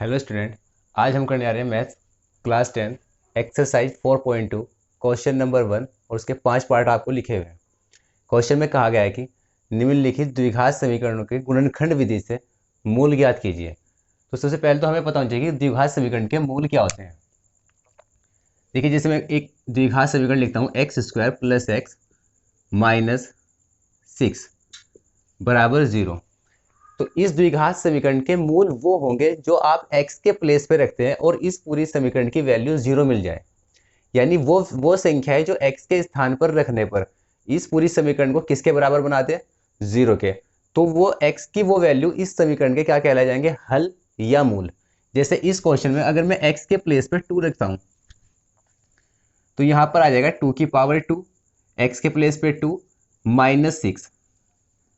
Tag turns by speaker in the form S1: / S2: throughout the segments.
S1: Hello student. आज हम करने आ रहे हैं maths class 10 exercise 4.2 question number 1 और उसके 5 पार्ट आपको लिखे हुए हैं। क्वेश्चन में कहा गया है कि निम्नलिखित द्विघात समीकरणों के गुणनखंड विधि से मूल ज्ञात कीजिए। तो सबसे पहले तो हमें पता होना चाहिए कि द्विघात समीकरण के मूल क्या होते हैं। देखिए, जैसे मैं एक द्विघात समीकरण लिखता हूँ x square plus x minus 6 बराबर 0। तो इस द्विघात समीकरण के मूल वो होंगे जो आप x के प्लेस पे रखते हैं और इस पूरी समीकरण की वैल्यू 0 मिल जाए। यानी वो संख्या है जो x के स्थान पर रखने पर इस पूरी समीकरण को किसके बराबर बना दे, 0 के। तो वो x की वो वैल्यू इस समीकरण के क्या कहलाए जाएंगे, हल या मूल। जैसे इस क्वेश्चन में अगर मैं x के प्लेस पे 2 रखता हूं तो यहां पर आ जाएगा 2 की पावर 2, x के प्लेस पे 2 माइनस 6,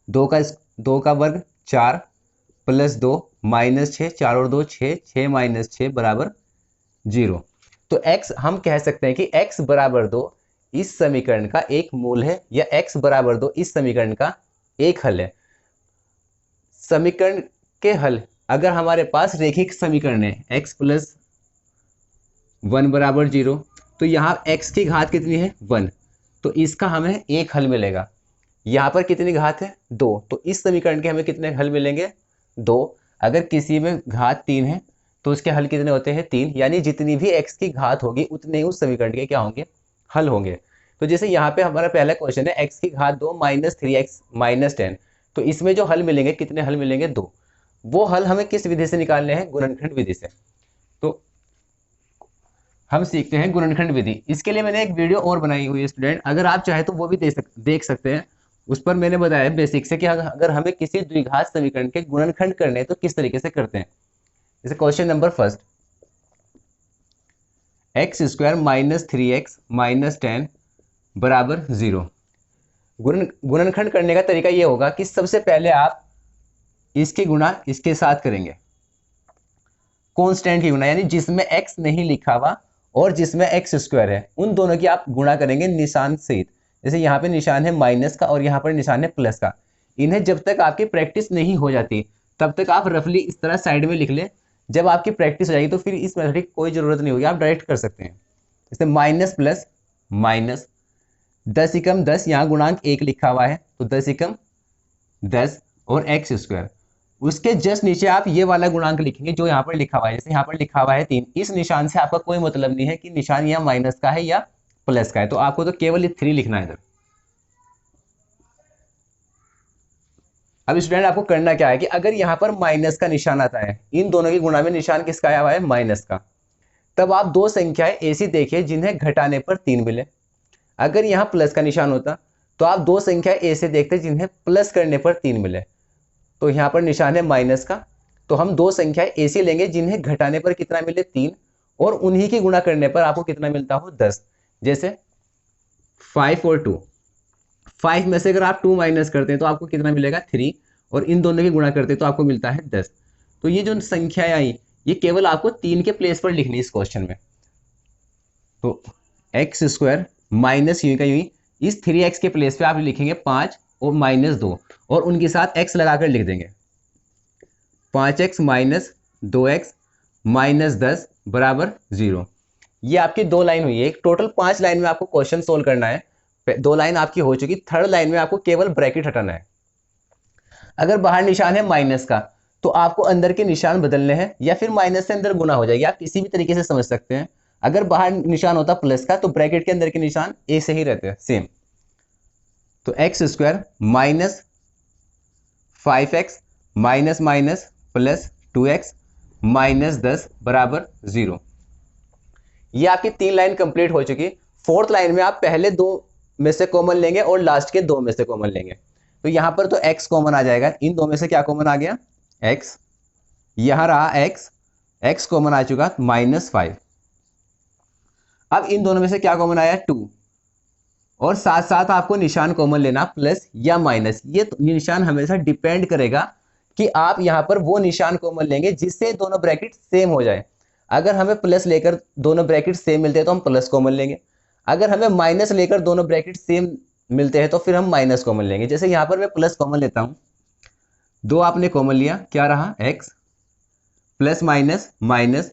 S1: 2 का वर्ग 4 प्लस 2 माइनस 6, 4 और 2 6, 6 माइनस 6 बराबर 0। तो x हम कह सकते हैं कि x बराबर 2 इस समीकरण का एक मूल है या x बराबर 2 इस समीकरण का एक हल है। समीकरण के हल अगर हमारे पास रेखिक समीकरण है x प्लस 1 बराबर 0, तो यहाँ x की घात कितनी है 1, तो इसका हमें एक हल मिलेगा। यहाँ पर कितनी घात है 2, तो इस समीकरण के हमें कितने हल मिलेंगे 2। अगर किसी में घात 3 है तो उसके हल कितने होते हैं 3, यानी जितनी भी x की घात होगी उतने ही उस समीकरण के क्या होंगे, हल होंगे। तो जैसे यहाँ पे हमारा पहला क्वेश्चन है x की घात 2 माइनस 3x माइनस 10, तो इसमें जो हल मिलेंगे कितने हल मिलेंगे 2। वो हल हमें किस विधि से निकालने हैं, गुणनखंड विधि से। तो हम सीखते हैं गुणनखंड विधि। इसके लिए मैंने एक वीडियो और बनाई हुई है स्टूडेंट, अगर आप चाहे तो वो भी देख सकते हैं। उस पर मैंने बताया बेसिक से कि अगर हमें किसी द्विघात समीकरण के गुणनखंड करने हैं तो किस तरीके से करते हैं। जैसे question number first, x square minus 3x minus 10 बराबर 0। गुणनखंड करने का तरीका ये होगा कि सबसे पहले आप इसकी गुणा इसके साथ करेंगे, कांस्टेंट की गुणा, यानी जिसमें x नहीं लिखा हुआ और जिसमें एक्स स्क्वायर है उन दोनों की आप गुणा करेंगे निशान सहित। जैसे यहाँ पे निशान है माइनस का और यहाँ पर निशान है प्लस का। इन्हें जब तक आपकी प्रैक्टिस नहीं हो जाती तब तक आप रफली इस तरह साइड में लिख लें। जब आपकी प्रैक्टिस हो जाएगी तो फिर इस मेथड की कोई जरूरत नहीं होगी, आप डायरेक्ट कर सकते हैं। जैसे माइनस प्लस माइनस, 10 एकम 10, यहाँ गुणांक 1 लिखा हुआ है तो 10 एकम 10 और एक्स स्क्वायर। उसके जस्ट नीचे आप ये वाला गुणांक लिखेंगे जो यहाँ पर लिखा हुआ है। जैसे यहाँ पर लिखा हुआ है 3, इस निशान से आपका कोई मतलब नहीं है कि निशान यहाँ माइनस का है या प्लस का है, तो आपको तो केवल ये 3 लिखना है इधर। अब स्टूडेंट आपको करना क्या है कि अगर यहाँ पर माइनस का निशान आता है, इन दोनों की गुणा में निशान किसका आया हुआ है, माइनस का, तब आप दो संख्याएं ऐसी देखिए जिन्हें घटाने पर 3 मिले। अगर यहाँ प्लस का निशान होता तो आप दो संख्याएं ऐसे देखते जिन्हें प्लस करने पर 3 मिले। तो यहाँ पर निशान है माइनस का, तो हम दो संख्याएं ऐसी लेंगे जिन्हें घटाने पर कितना मिले 3, और उन्हीं की गुणा करने पर आपको कितना मिलता हो 10। जैसे 5 और 2, 5 में से अगर आप 2 माइनस करते हैं तो आपको कितना मिलेगा 3, और इन दोनों की गुणा करते हैं तो आपको मिलता है 10। तो ये जो संख्याएं आई ये केवल आपको 3 के प्लेस पर लिखनी है इस क्वेश्चन में। तो एक्स स्क्वायर माइनस यू का यू, इस 3x के प्लेस पे आप लिखेंगे 5 और माइनस 2, और उनके साथ x लगाकर लिख देंगे 5x माइनस 2x माइनस 10 बराबर 0। ये आपकी दो लाइन हुई है, एक टोटल 5 लाइन में आपको क्वेश्चन सोल्व करना है। दो लाइन आपकी हो चुकी, थर्ड लाइन में आपको केवल ब्रैकेट हटाना है। अगर बाहर निशान है माइनस का तो आपको अंदर के निशान बदलने हैं या फिर माइनस से अंदर गुना हो जाएगी, आप किसी भी तरीके से समझ सकते हैं। अगर बाहर निशान होता प्लस का तो ब्रैकेट के अंदर के निशान ए से ही रहते हैं सेम। तो x square minus 5x minus minus plus 2x minus 10 बराबर 0। ये आपकी 3 लाइन कंप्लीट हो चुकी। फोर्थ लाइन में आप पहले दो में से कॉमन लेंगे और लास्ट के दो में से कॉमन लेंगे। तो यहां पर तो x कॉमन आ जाएगा, इन दो में से क्या कॉमन आ गया x, यहां रहा x कॉमन आ चुका -5। अब इन दोनों में से क्या कॉमन आया 2, और साथ साथ आपको निशान कॉमन लेना प्लस या माइनस। ये निशान हमेशा डिपेंड करेगा कि आप यहां पर वो निशान कॉमन लेंगे जिससे दोनों ब्रैकेट सेम हो जाए। अगर हमें प्लस लेकर दोनों ब्रैकेट सेम मिलते हैं तो हम प्लस कॉमन लेंगे, अगर हमें माइनस लेकर दोनों ब्रैकेट सेम मिलते हैं तो फिर हम माइनस कॉमन लेंगे। जैसे यहां पर मैं प्लस कॉमन लेता हूं, 2 आपने कॉमन लिया, क्या रहा x प्लस माइनस माइनस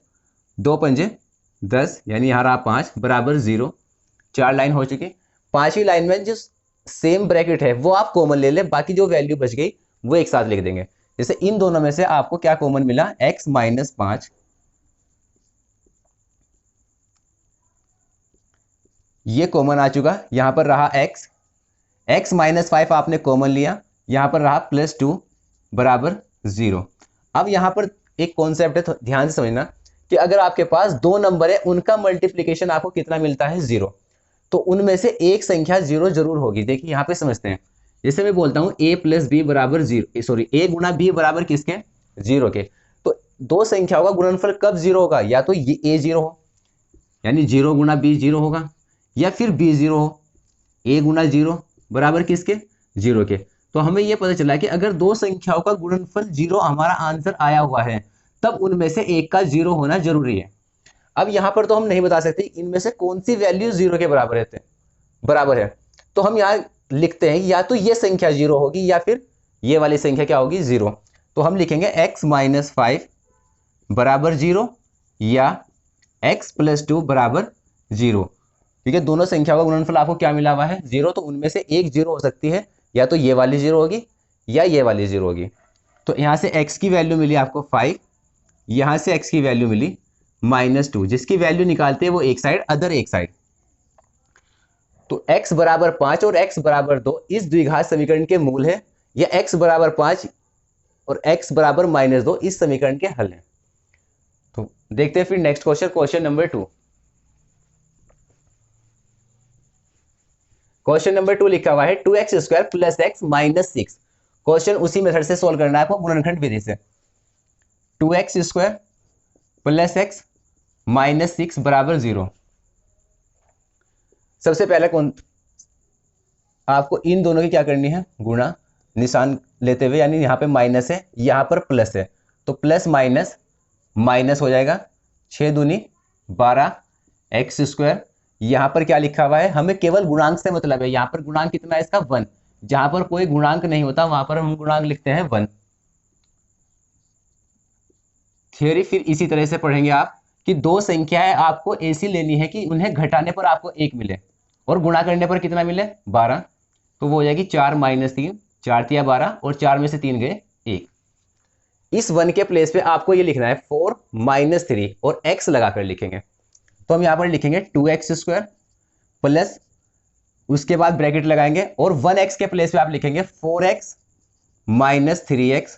S1: 2 पंजे 10 यानी यहाँ रहा 5 बराबर 0। 4 लाइन हो चुकी। 5वीं लाइन में जो सेम ब्रैकेट है वो आप कॉमन ले लें, बाकी जो वैल्यू बच गई वो एक साथ लिख देंगे। जैसे इन दोनों में से आपको क्या कॉमन मिला, x माइनस 5, ये कॉमन आ चुका। यहां पर रहा x माइनस 5 आपने कॉमन लिया, यहां पर रहा प्लस 2 बराबर 0। अब यहां पर एक कॉन्सेप्ट है, तो ध्यान से समझना कि अगर आपके पास दो नंबर है उनका मल्टीप्लीकेशन आपको कितना मिलता है, 0, तो उनमें से एक संख्या 0 जरूर होगी। देखिए यहां पे समझते हैं। जैसे मैं बोलता हूं a प्लस बी बराबर 0, सॉरी a गुना b बराबर किसके, 0 के। तो दो संख्याओं का गुणनफल कब 0 होगा, या तो ये a 0 हो यानी 0 गुना b 0 होगा, या फिर b 0 हो, a गुना 0 बराबर किसके, 0 के। तो हमें यह पता चला कि अगर दो संख्याओं का गुणनफल 0 हमारा आंसर आया हुआ है तब उनमें से एक का 0 होना जरूरी है। अब यहां पर तो हम नहीं बता सकते इनमें से कौन सी वैल्यू 0 के बराबर है, तो हम यहाँ लिखते हैं या तो ये संख्या 0 होगी या फिर ये वाली संख्या क्या होगी, 0। तो हम लिखेंगे x माइनस 5 बराबर 0 या x प्लस 2 बराबर 0। ठीक है, दोनों संख्याओं का गुणनफल आपको क्या मिला हुआ है, 0। तो उनमें से एक 0 हो सकती है, या तो ये वाली 0 होगी या ये वाली 0 होगी। तो यहाँ से x की वैल्यू मिली आपको 5, यहाँ से x की वैल्यू मिली माइनस 2, जिसकी वैल्यू निकालते हैं वो एक साइड, अदर एक साइड। तो x बराबर 5 और x बराबर 2 इस द्विघात समीकरण के मूल है, या x बराबर 5 और x बराबर माइनस 2 इस समीकरण के हल है। तो देखते हैं फिर next question, question number 2। Question number 2 लिखा हुआ है 2x square plus x minus 6। Question उसी मेथड से सॉल्व करना है आपको, गुणनखंड विधि से। 2x square plus x minus 6 बराबर 0। सबसे पहले कौन आपको इन दोनों की क्या करनी है, गुणा निशान लेते हुए, यानी यहाँ पे माइनस है यहाँ पर प्लस है, तो प्लस माइनस माइनस हो जाएगा। 6 दूनी 12 एक्स स्क्वायर, यहाँ पर क्या लिखा हुआ है, हमें केवल गुणांक से मतलब है। यहाँ पर गुणांक कितना है इसका, 1। जहां पर कोई गुणांक नहीं होता वहां पर हम गुणांक लिखते हैं 1। थ्योरी फिर इसी तरह से पढ़ेंगे आप कि दो संख्याएं आपको ऐसी लेनी है कि उन्हें घटाने पर आपको 1 मिले और गुणा करने पर कितना मिले, 12। तो वो हो जाएगी 4 माइनस 3, 4 तिया 12 और 4 में से 3 गए 1। इस 1 के प्लेस पे आपको ये लिखना है 4 माइनस 3 और x लगाकर लिखेंगे। तो हम यहाँ पर लिखेंगे 2x स्क्वायर प्लस, उसके बाद ब्रैकेट लगाएंगे और 1x के प्लेस पे आप लिखेंगे 4x माइनस 3x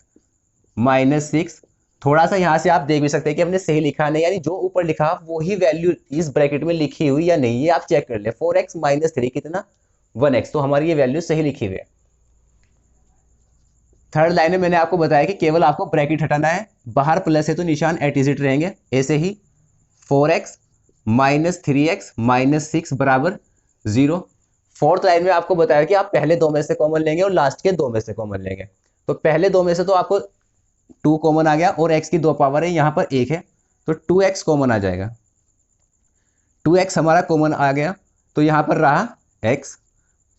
S1: माइनस 6। थोड़ा सा यहाँ से आप देख भी सकते हैं कि हमने सही लिखा नहीं, यानी जो ऊपर लिखा वो ही वैल्यू इस ब्रैकेट में लिखी हुई या नहीं, ये आप चेक कर ले। 4x माइनस 3 कितना, 1x, तो हमारी ये वैल्यू सही लिखी हुई है। थर्ड लाइन में मैंने आपको बताया कि केवल आपको ब्रैकेट हटाना है, बाहर प्लस है तो निशान एटिजिट रहेंगे। ऐसे ही 4x माइनस 3x माइनस 6 बराबर 0। फोर्थ लाइन में आपको बताया कि आप पहले दो में से कॉमन लेंगे और लास्ट के दो में से कॉमन लेंगे। तो पहले दो में से तो आपको 2 कॉमन आ गया और x की 2 पावर है, यहाँ पर 1 है तो 2x कॉमन आ जाएगा। 2x हमारा कॉमन आ गया, तो यहाँ पर रहा x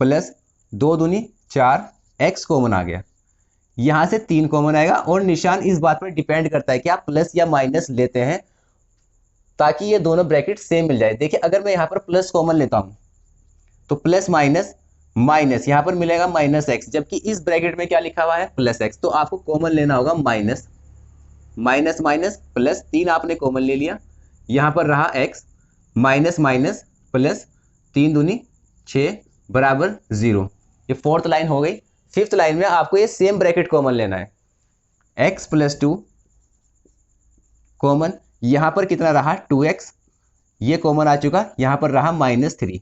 S1: प्लस 2 दूनी 4, x कॉमन आ गया। यहाँ से 3 कॉमन आएगा और निशान इस बात पर डिपेंड करता है कि आप प्लस या माइनस लेते हैं ताकि ये दोनों ब्रैकेट सेम मिल जाए। देखिए अगर मैं यहाँ पर प्लस कॉमन लेता हूँ तो प्लस माइनस माइनस, यहाँ पर मिलेगा माइनस एक्स, जबकि इस ब्रैकेट में क्या लिखा हुआ है, प्लस एक्स। तो आपको कॉमन लेना होगा माइनस माइनस माइनस प्लस, 3 आपने कॉमन ले लिया, यहाँ पर रहा एक्स माइनस माइनस प्लस, 3 दूनी 6 बराबर 0। ये फोर्थ लाइन हो गई। फिफ्थ लाइन में आपको ये सेम ब्रैकेट कॉमन लेना है, x प्लस 2 कॉमन, यहाँ पर कितना रहा 2x, ये कॉमन आ चुका, यहाँ पर रहा माइनस 3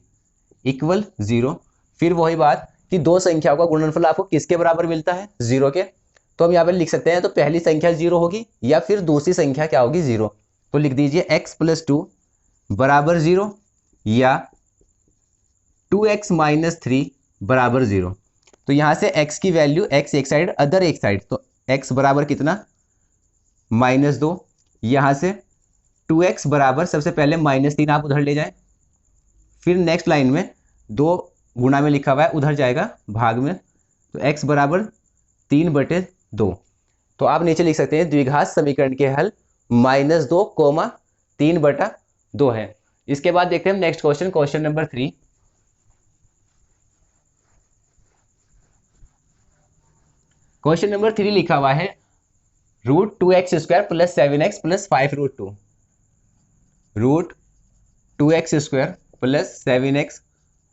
S1: इक्वल 0। फिर वही बात कि दो संख्याओं का गुणनफल आपको किसके बराबर मिलता है, 0 के। तो हम यहाँ पर लिख सकते हैं तो पहली संख्या 0 होगी या फिर दूसरी संख्या क्या होगी, 0। तो लिख दीजिए x प्लस 2 बराबर 0 या 2x माइनस 3 बराबर 0। तो यहाँ से x की वैल्यू, x एक साइड अदर एक साइड, तो x बराबर कितना माइनस 2, यहाँ से 2x बराबर, सबसे पहले माइनस 3 आप उधर ले जाएं, फिर नेक्स्ट लाइन में 2 गुणा में लिखा हुआ है उधर जाएगा भाग में, तो x बराबर 3/2। तो आप नीचे लिख सकते हैं द्विघात समीकरण के हल -2 कोमा 3/2 है। इसके बाद देखते हैं हम next question, question number 3। Question number 3 लिखा हुआ है √2x² + 7x + 5√2। √2x² + 7x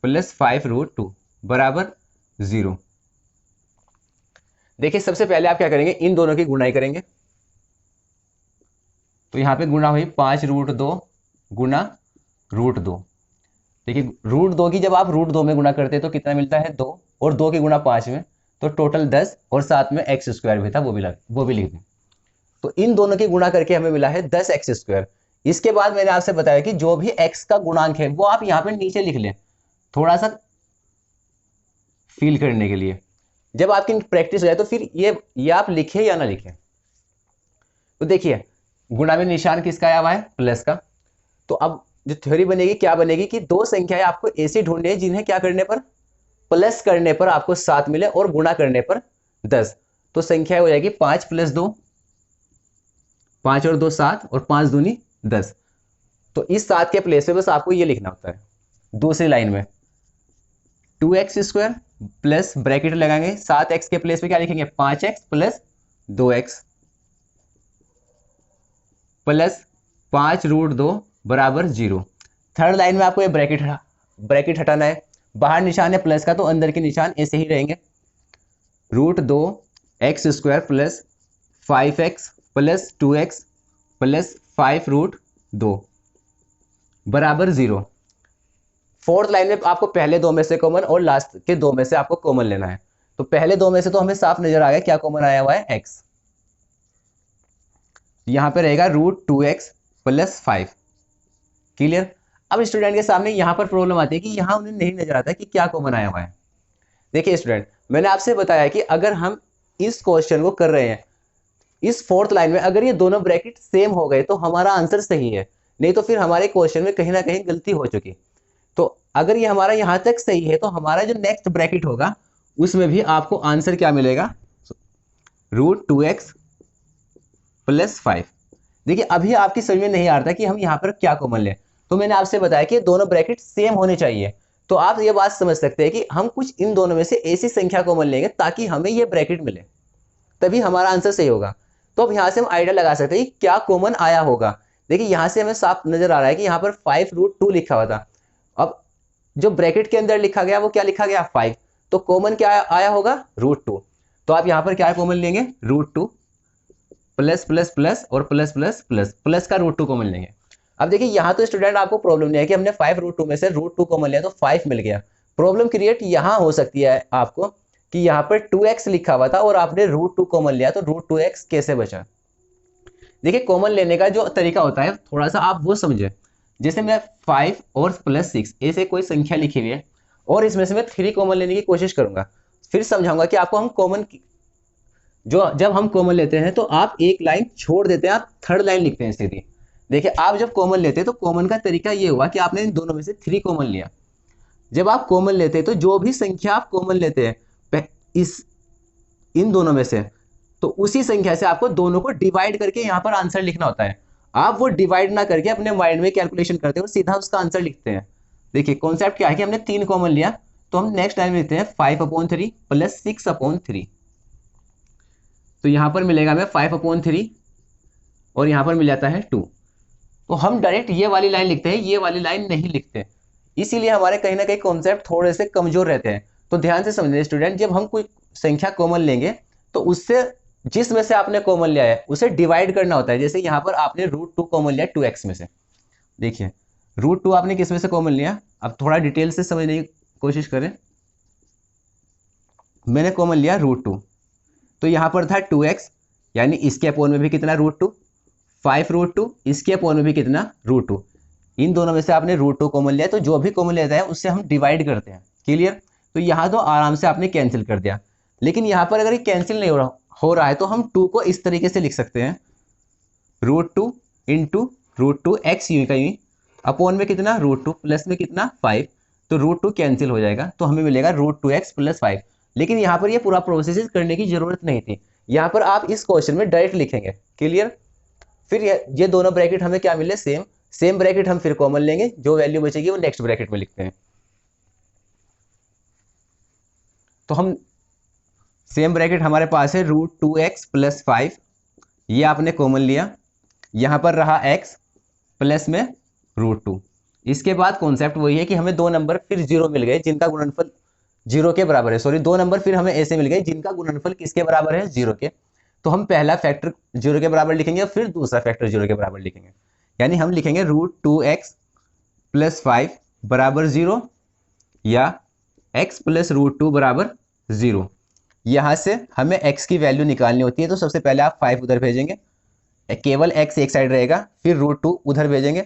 S1: + 5√2 बराबर 0। देखिए सबसे पहले आप क्या करेंगे, इन दोनों की गुणाई करेंगे। तो यहां पे गुणा हुई 5√2 गुना √2। देखिए √2 की जब आप √2 में गुणा करते हैं तो कितना मिलता है 2, और 2 की गुणा 5 में, तो टोटल 10, और साथ में x² भी था, वो भी लिख दें। तो इन दोनों की गुणा करके हमें मिला है 10x²। इसके बाद मैंने आपसे बताया कि जो भी x का गुणांक है वो आप यहाँ पे नीचे लिख लें, थोड़ा सा फील करने के लिए। जब आपकी प्रैक्टिस हो जाए तो फिर ये आप लिखें या ना लिखें। तो देखिए गुणा में निशान किसका आया हुआ है, प्लस का। तो अब जो थ्योरी बनेगी क्या बनेगी कि दो संख्याएं आपको ऐसी ढूंढनी है जिन्हें क्या करने पर, प्लस करने पर आपको 7 मिले और गुणा करने पर 10। तो संख्या हो जाएगी 5 + 2, 5 और 2 7, और 5 दूनी 10। तो इस 7 के प्लेस पे बस आपको ये लिखना होता है। दूसरी लाइन में 2x² प्लस ब्रैकेट लगाएंगे, 7x के प्लेस पे क्या लिखेंगे, 5x + 2x प्लस 5√2 बराबर 0। थर्ड लाइन में आपको ये ब्रैकेट हटाना है। बाहर निशान है प्लस का, तो अंदर के निशान ऐसे ही रहेंगे। √2x² + 5x + 2x + 5√2 बराबर 0। फोर्थ लाइन में आपको पहले दो में से कॉमन और लास्ट के दो में से आपको कॉमन लेना है। तो पहले दो में से तो हमें साफ नजर आ गया क्या कॉमन आया हुआ है, x। यहां पे रहेगा √2x + 5। क्लियर। अब स्टूडेंट के सामने यहां पर प्रॉब्लम आती है कि यहां उन्हें नहीं नजर आता कि क्या कॉमन आया हुआ है। देखिए स्टूडेंट, मैंने आपसे बताया कि अगर हम इस क्वेश्चन को कर रहे हैं, इस फोर्थ लाइन में अगर ये दोनों ब्रैकेट सेम हो गए तो हमारा आंसर सही है, नहीं तो फिर हमारे क्वेश्चन में कहीं ना कहीं गलती हो चुकी। तो अगर ये हमारा यहां तक सही है तो हमारा जो नेक्स्ट ब्रैकेट होगा उसमें भी आपको आंसर क्या मिलेगा, √2x + 5। देखिए अभी आपकी समझ में नहीं आ रहा कि हम यहाँ पर क्या कॉमन लें। तो मैंने आपसे बताया कि दोनों ब्रैकेट सेम होने चाहिए। तो आप ये बात समझ सकते हैं कि हम कुछ इन दोनों में से ऐसी संख्या कॉमन लेंगे ताकि हमें ये ब्रैकेट मिले, तभी हमारा आंसर सही होगा। तो अब यहाँ से हम आइडिया लगा सकते हैं कि क्या कॉमन आया होगा। देखिए यहाँ से हमें साफ नजर आ रहा है कि यहाँ पर 5√2 लिखा हुआ था। अब जो ब्रैकेट के अंदर लिखा गया वो क्या लिखा गया, 5। तो कॉमन क्या आया होगा, √2। तो आप यहाँ पर क्या कॉमन लेंगे, √2 प्लस प्लस प्लस और प्लस प्लस प्लस प्लस का √2 कॉमन लेंगे। अब देखिए यहाँ तो स्टूडेंट आपको प्रॉब्लम नहीं है कि हमने 5√2 में से √2 कॉमन लिया तो 5 मिल गया। प्रॉब्लम क्रिएट यहाँ हो सकती है आपको कि यहाँ पर 2x लिखा हुआ था और आपने √2 कॉमन लिया, तो √2x कैसे बचा। देखिए कॉमन लेने का जो तरीका होता है थोड़ा सा आप वो समझे। जैसे मैं 5 और +6 ऐसे कोई संख्या लिखी हुई है और इसमें से मैं 3 कॉमन लेने की कोशिश करूंगा, फिर समझाऊंगा कि आपको हम कॉमन जब हम कॉमन लेते हैं तो आप एक लाइन छोड़ देते हैं, आप थर्ड लाइन लिखते हैं सीधी। देखिए आप जब कॉमन लेते हैं तो कॉमन का तरीका ये हुआ कि आपने इन दोनों में से 3 कॉमन लिया। जब आप कॉमन लेते हैं तो जो भी संख्या आप कॉमन लेते हैं इन दोनों में से, तो उसी संख्या से आपको दोनों को डिवाइड करके यहाँ पर आंसर लिखना होता है। आप वो डिवाइड ना करके अपने माइंड में कैलकुलेशन करते हो, सीधा उसका आंसर लिखते हैं। देखिए कॉन्सेप्ट क्या है कि हमने 3 कॉमन लिया, तो हम नेक्स्ट लाइन में लिखते हैं 5/3 + 6/3। तो यहां पर मिलेगा हमें 5/3 और यहां पर मिल जाता है 2। तो हम डायरेक्ट ये वाली लाइन लिखते हैं, ये वाली लाइन नहीं लिखते, इसीलिए हमारे कहीं ना कहीं कॉन्सेप्ट थोड़े से कमजोर रहते हैं। तो ध्यान से समझिए स्टूडेंट, जब हम कोई संख्या कॉमन लेंगे तो उससे जिसमें से आपने कॉमन लिया है उसे डिवाइड करना होता है। जैसे यहाँ पर आपने √2 कॉमन लिया 2x में से। देखिए √2 आपने किस में से कॉमन लिया, अब थोड़ा डिटेल से समझने की कोशिश करें। मैंने कॉमन लिया √2, तो यहाँ पर था 2x, यानी इसके अपोन में भी कितना √2, 5√2, इसके अपोन में भी कितना √2। इन दोनों में से आपने √2 कॉमन लिया, तो जो भी कॉमन लेता है उससे हम डिवाइड करते हैं। क्लियर। तो यहाँ तो आराम से आपने कैंसिल कर दिया, लेकिन यहाँ पर अगर ये कैंसिल नहीं हो रहा है तो हम 2 को इस तरीके से लिख सकते हैं, √2 इंटू √2 x यूं का यूं, अपोन में कितना √2 प्लस में कितना 5, तो √2 कैंसिल हो जाएगा, तो हमें मिलेगा √2x + 5। लेकिन यहाँ पर ये पूरा प्रोसेस करने की जरूरत नहीं थी, यहाँ पर आप इस क्वेश्चन में डायरेक्ट लिखेंगे। क्लियर। फिर ये दोनों ब्रैकेट हमें क्या मिले, सेम। सेम ब्रैकेट हम फिर कॉमन लेंगे, जो वैल्यू बचेगी वो नेक्स्ट ब्रैकेट में लिखते हैं। तो हम सेम ब्रैकेट हमारे पास है √2x + 5, ये आपने कॉमन लिया, यहाँ पर रहा x प्लस में √2। इसके बाद कॉन्सेप्ट वही है कि हमें दो नंबर फिर जीरो मिल गए जिनका गुणनफल जीरो के बराबर है, सॉरी दो नंबर फिर हमें ऐसे मिल गए जिनका गुणनफल किसके बराबर है, जीरो के। तो हम पहला फैक्टर जीरो के बराबर लिखेंगे और फिर दूसरा फैक्टर जीरो के बराबर लिखेंगे, यानी हम लिखेंगे √2x + 5 बराबर 0 या x + √2 बराबर 0। यहाँ से हमें x की वैल्यू निकालनी होती है, तो सबसे पहले आप 5 उधर भेजेंगे, केवल x एक साइड रहेगा, फिर √2 उधर भेजेंगे,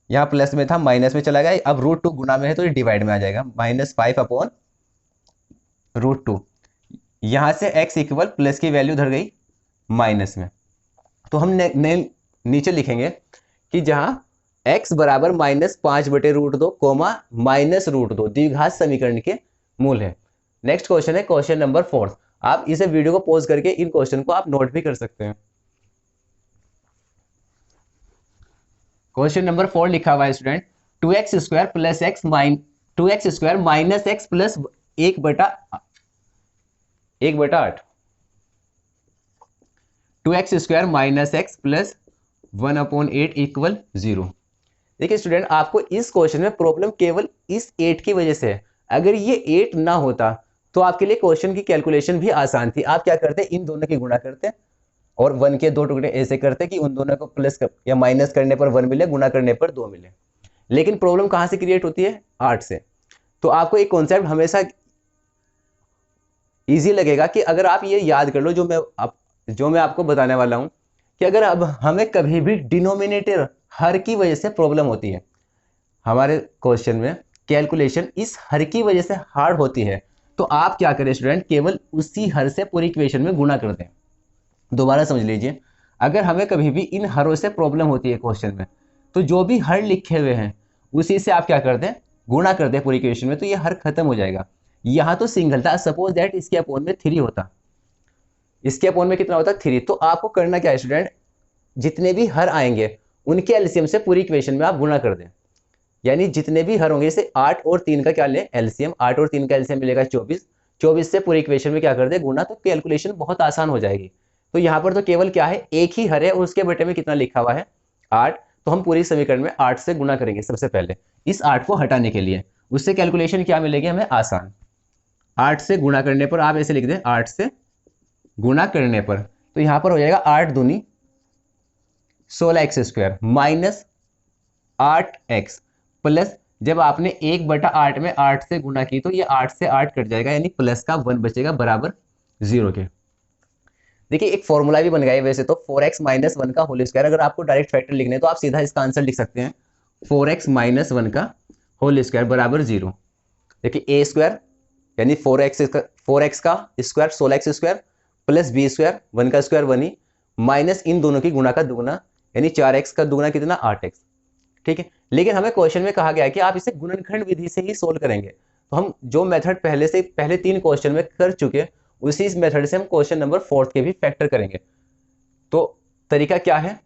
S1: यहाँ प्लस में था माइनस में चला गया, अब √2 गुना में है तो ये डिवाइड में आ जाएगा, -5/√2। यहाँ से x इक्वल प्लस की वैल्यू उधर गई माइनस में, तो हम नीचे लिखेंगे कि जहाँ x बराबर -5/√2 कोमा -√2 द्विघात समीकरण के मूल है। नेक्स्ट क्वेश्चन है क्वेश्चन नंबर 4। आप इसे वीडियो को पॉज करके इन क्वेश्चन को आप नोट भी कर सकते हैं। क्वेश्चन नंबर 4 लिखा हुआ है student, 2x² + x - 2x² - x + 1/8 2x² - x + 1/8 = 0। देखिए स्टूडेंट, आपको इस क्वेश्चन में प्रॉब्लम केवल इस 8 की वजह से है। अगर ये 8 ना होता तो आपके लिए क्वेश्चन की कैलकुलेशन भी आसान थी। आप क्या करते, इन दोनों की गुणा करते और 1 के 2 टुकड़े ऐसे करते कि उन दोनों को प्लस या माइनस करने पर 1 मिले, गुणा करने पर 2 मिले। लेकिन प्रॉब्लम कहां से क्रिएट होती है, 8 से। तो आपको एक कॉन्सेप्ट हमेशा इजी लगेगा कि अगर आप ये याद कर लो जो मैं आपको बताने वाला हूं, कि अगर अब हमें कभी भी डिनोमिनेटर हर की वजह से प्रॉब्लम होती है, हमारे क्वेश्चन में कैलकुलेशन इस हर की वजह से हार्ड होती है, तो आप क्या करें स्टूडेंट, केवल उसी हर से पूरी इक्वेशन में गुणा कर दें। दोबारा समझ लीजिए, अगर हमें कभी भी इन हरों से प्रॉब्लम होती है क्वेश्चन में, तो जो भी हर लिखे हुए हैं उसी से आप क्या कर दें, गुणा कर दें पूरी इक्वेशन में, तो ये हर खत्म हो जाएगा। यहाँ तो सिंगल था, सपोज दैट इसके अपोन में 3 होता, इसके अपोन में कितना होता, 3। तो आपको करना क्या है स्टूडेंट, जितने भी हर आएंगे उनके एलसीएम से पूरी इक्वेशन में आप गुणा कर दें। यानी जितने भी हर होंगे, इसे 8 और 3 का क्या लें, एलसीएम। 8 और 3 का एलसीएम मिलेगा 24, 24 से पूरी इक्वेशन में क्या कर दे, गुणा, तो कैलकुलेशन बहुत आसान हो जाएगी। तो यहाँ पर तो केवल क्या है, एक ही हर है और उसके बटे में कितना लिखा हुआ है, 8। तो हम पूरी समीकरण में 8 से गुणा करेंगे सबसे पहले, इस 8 को हटाने के लिए। उससे कैलकुलेशन क्या मिलेगी हमें, आसान। 8 से गुणा करने पर आप ऐसे लिख दें, 8 से गुणा करने पर, तो यहाँ पर हो जाएगा 8 दूनी 16x² माइनस 8x प्लस, जब आपने 1/8 में 8 से गुणा की तो ये 8 से 8 कट जाएगा, यानी प्लस का 1 बचेगा बराबर 0 के। देखिए एक फॉर्मूला भी बन गया है वैसे तो, 4x - 1 का होल स्क्वायर। अगर आपको डायरेक्ट फैक्टर लिखने हैं तो आप सीधा इसका आंसर लिख सकते हैं, 4x - 1 का होल स्क्वायर बराबर 0। देखिए a² यानी 4x का स्क्वायर 16x² प्लस b² 1 का स्क्वायर 1 ही, माइनस इन दोनों की गुणा का दुगुना, यानी 4x का दुगुना कितना, 8x। ठीक है, लेकिन हमें क्वेश्चन में कहा गया है कि आप इसे गुणनखंड विधि से ही सोल्व करेंगे। तो हम जो मेथड पहले 3 क्वेश्चन में कर चुके, उसी मेथड से हम क्वेश्चन नंबर 4 के भी फैक्टर करेंगे। तो तरीका क्या है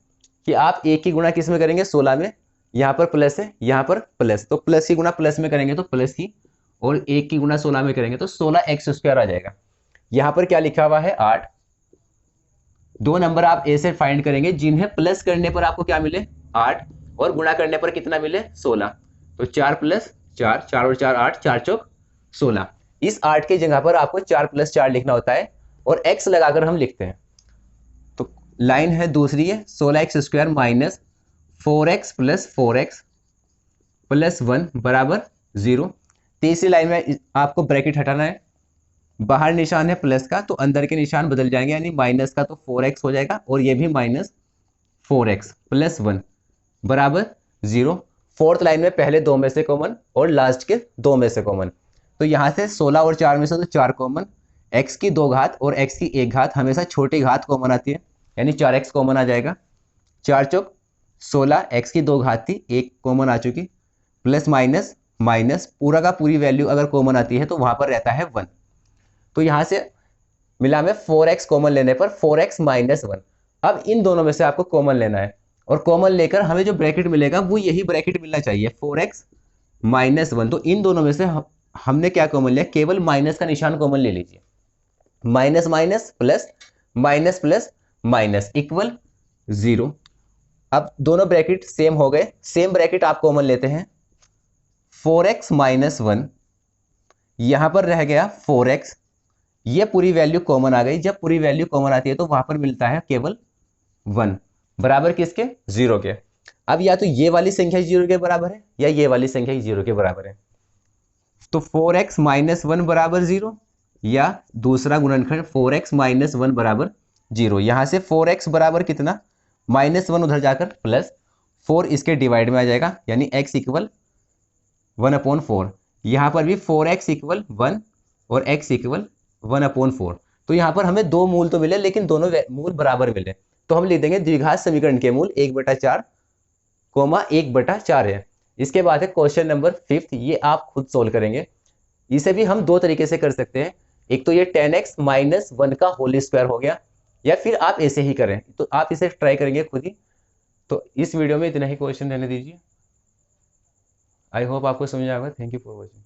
S1: कि आप एक की गुणा किस में करेंगे, 16 में, यहाँ पर प्लस है, यहाँ पर प्लस, तो प्लस की गुणा प्लस में करेंगे तो प्लस ही, और एक की गुणा 16 में करेंगे तो 16x² आ जाएगा। यहाँ पर क्या लिखा हुआ है, 8। दो नंबर आप ऐसे फाइंड करेंगे जिन्हें प्लस करने पर आपको क्या मिले, 8, और गुणा करने पर कितना मिले, 16। तो 4 + 4, 4 और 4 8, 4 चौक 16। इस 8 की जगह पर आपको 4 + 4 लिखना होता है और x लगाकर हम लिखते हैं। तो लाइन है दूसरी है 16x² माइनस 4x + 4x + 1 बराबर 0। तीसरी लाइन में आपको ब्रैकेट हटाना है, बाहर निशान है प्लस का तो अंदर के निशान बदल जाएंगे, यानी माइनस का तो 4x हो जाएगा और ये भी -4x + 1 बराबर 0। फोर्थ लाइन में पहले 2 में से कॉमन और लास्ट के 2 में से कॉमन, तो यहाँ से 16 और 4 में से तो 4 कॉमन, x की 2 घात और x की 1 घात हमेशा छोटी घात कॉमन आती है, यानी 4x कॉमन आ जाएगा। 4 चौक 16, x की 2 घात थी, 1 कॉमन आ चुकी, प्लस माइनस माइनस, पूरा का पूरी वैल्यू अगर कॉमन आती है तो वहां पर रहता है 1। तो यहाँ से मिला में 4x कॉमन लेने पर 4x - 1, अब इन दोनों में से आपको कॉमन लेना है और कॉमन लेकर हमें जो ब्रैकेट मिलेगा वो यही ब्रैकेट मिलना चाहिए 4x माइनस 1। तो इन दोनों में से हमने क्या कॉमन लिया, केवल माइनस का निशान कॉमन ले लीजिए। Minus minus plus minus plus minus equal 0। अब दोनों ब्रैकेट सेम हो गए, सेम ब्रैकेट आप कॉमन लेते हैं 4x माइनस 1, यहां पर रह गया 4x, ये पूरी वैल्यू कॉमन आ गई। जब पूरी वैल्यू कॉमन आती है तो वहां पर मिलता है केवल 1 बराबर किसके, 0 के। अब या तो ये वाली संख्या 0 के बराबर है या ये वाली संख्या 0 के बराबर है। तो 4x माइनस 1 बराबर 0 या दूसरा गुणनखंड 4x माइनस 1 बराबर 0। यहां से 4x बराबर कितना, -1 उधर जाकर प्लस 4 इसके डिवाइड में आ जाएगा, यानी x इक्वल 1/4। यहां पर भी 4x इक्वल 1 और x इक्वल 1/4। तो यहां पर हमें दो मूल तो मिले लेकिन दोनों मूल बराबर मिले। तो हम लिख देंगे द्विघात समीकरण के मूल 1/4 1/4 है। इसके बाद है क्वेश्चन नंबर 5, ये आप खुद सोल्व करेंगे। इसे भी हम दो तरीके से कर सकते हैं, एक तो ये 10x माइनस 1 का होल स्क्वायर हो गया, या फिर आप ऐसे ही करें। तो आप इसे ट्राई करेंगे खुद ही। तो इस वीडियो में इतना ही क्वेश्चन रहने दीजिए। आई होप आपको समझ आएगा। Thank you for watching.